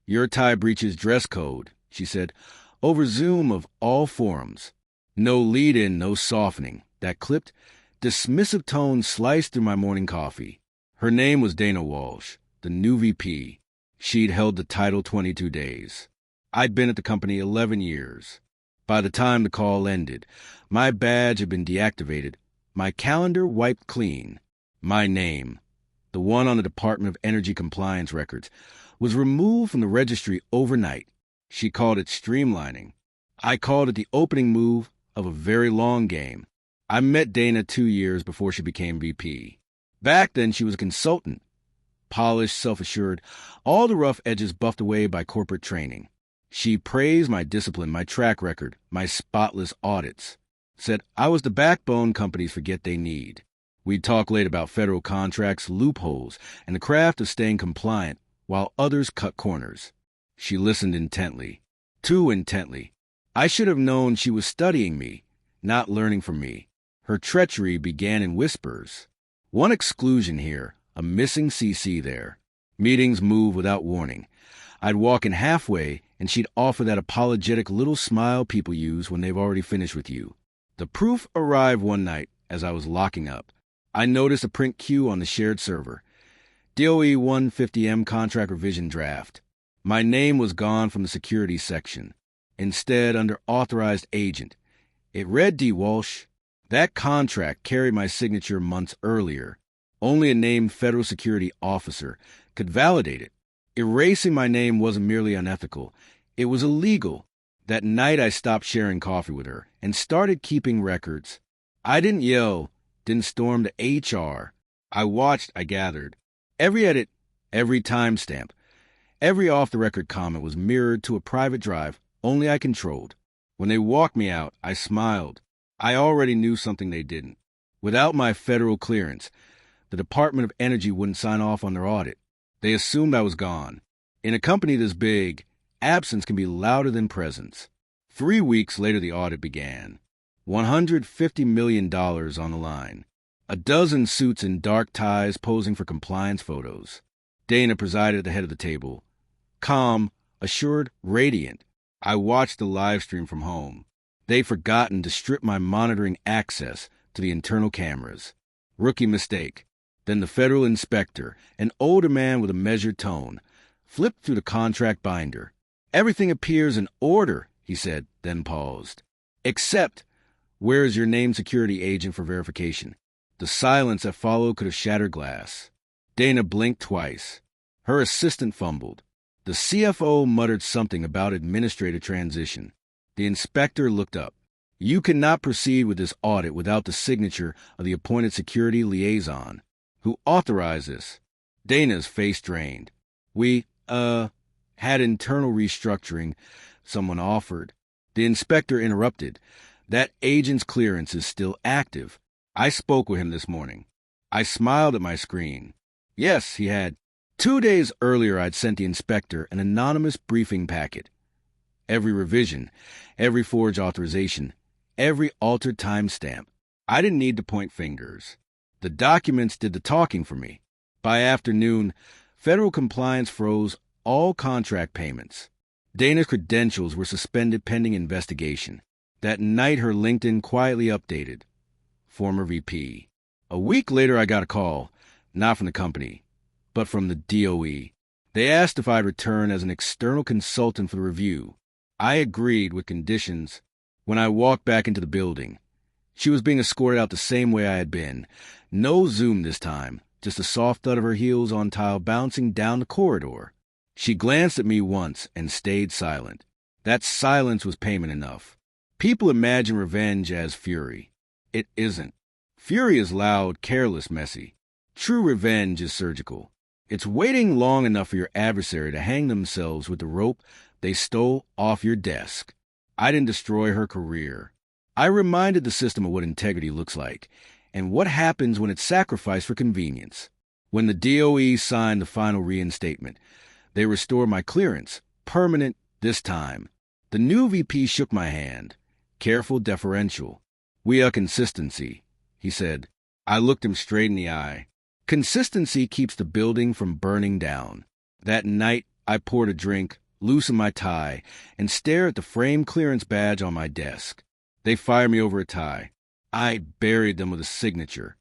Your tie breaches dress code, she said, over Zoom of all forums. No lead-in, no softening. That clipped, dismissive tone sliced through my morning coffee. Her name was Dana Walsh, the new VP. She'd held the title 22 days. I'd been at the company 11 years. By the time the call ended, my badge had been deactivated, my calendar wiped clean. My name, the one on the Department of Energy compliance records, was removed from the registry overnight. She called it streamlining. I called it the opening move of a very long game. I met Dana 2 years before she became VP. Back then, she was a consultant. Polished, self-assured, all the rough edges buffed away by corporate training. She praised my discipline, my track record, my spotless audits. Said I was the backbone companies forget they need. We'd talk late about federal contracts, loopholes, and the craft of staying compliant while others cut corners. She listened intently, too intently. I should have known she was studying me, not learning from me. Her treachery began in whispers. One exclusion here, a missing CC there. Meetings move without warning. I'd walk in halfway, and she'd offer that apologetic little smile people use when they've already finished with you. The proof arrived one night as I was locking up. I noticed a print queue on the shared server. DOE 150M contract revision draft. My name was gone from the security section. Instead, under authorized agent. It read D. Walsh. That contract carried my signature months earlier. Only a named federal security officer could validate it. Erasing my name wasn't merely unethical. It was illegal. That night I stopped sharing coffee with her and started keeping records. I didn't yell, didn't storm to HR. I watched, I gathered. Every edit, every timestamp, every off-the-record comment was mirrored to a private drive only I controlled. When they walked me out, I smiled. I already knew something they didn't. Without my federal clearance, the Department of Energy wouldn't sign off on their audit. They assumed I was gone. In a company this big, absence can be louder than presence. 3 weeks later, the audit began. $150 million on the line. A dozen suits in dark ties posing for compliance photos. Dana presided at the head of the table. Calm, assured, radiant. I watched the live stream from home. They'd forgotten to strip my monitoring access to the internal cameras. Rookie mistake. Then the federal inspector, an older man with a measured tone, flipped through the contract binder. Everything appears in order, he said, then paused. Except, where is your named security agent for verification? The silence that followed could have shattered glass. Dana blinked twice. Her assistant fumbled. The CFO muttered something about administrative transition. The inspector looked up. You cannot proceed with this audit without the signature of the appointed security liaison. Who authorized this? Dana's face drained. We, had internal restructuring, someone offered. The inspector interrupted. That agent's clearance is still active. I spoke with him this morning. I smiled at my screen. Yes, he had. 2 days earlier, I'd sent the inspector an anonymous briefing packet. Every revision, every forged authorization, every altered timestamp. I didn't need to point fingers. The documents did the talking for me. By afternoon, federal compliance froze all contract payments. Dana's credentials were suspended pending investigation. That night, her LinkedIn quietly updated. Former VP. A week later, I got a call, not from the company, but from the DOE. They asked if I'd return as an external consultant for the review. I agreed with conditions. When I walked back into the building, she was being escorted out the same way I had been. No Zoom this time, just the soft thud of her heels on tile bouncing down the corridor. She glanced at me once and stayed silent. That silence was payment enough. People imagine revenge as fury. It isn't. Fury is loud, careless, messy. True revenge is surgical. It's waiting long enough for your adversary to hang themselves with the rope they stole off your desk. I didn't destroy her career. I reminded the system of what integrity looks like and what happens when it's sacrificed for convenience. When the DOE signed the final reinstatement, they restored my clearance, permanent this time. The new VP shook my hand, careful, deferential. We are consistency, he said. I looked him straight in the eye. Consistency keeps the building from burning down. That night, I poured a drink, loosened my tie, and stared at the frame clearance badge on my desk. They fired me over a tie. I buried them with a signature.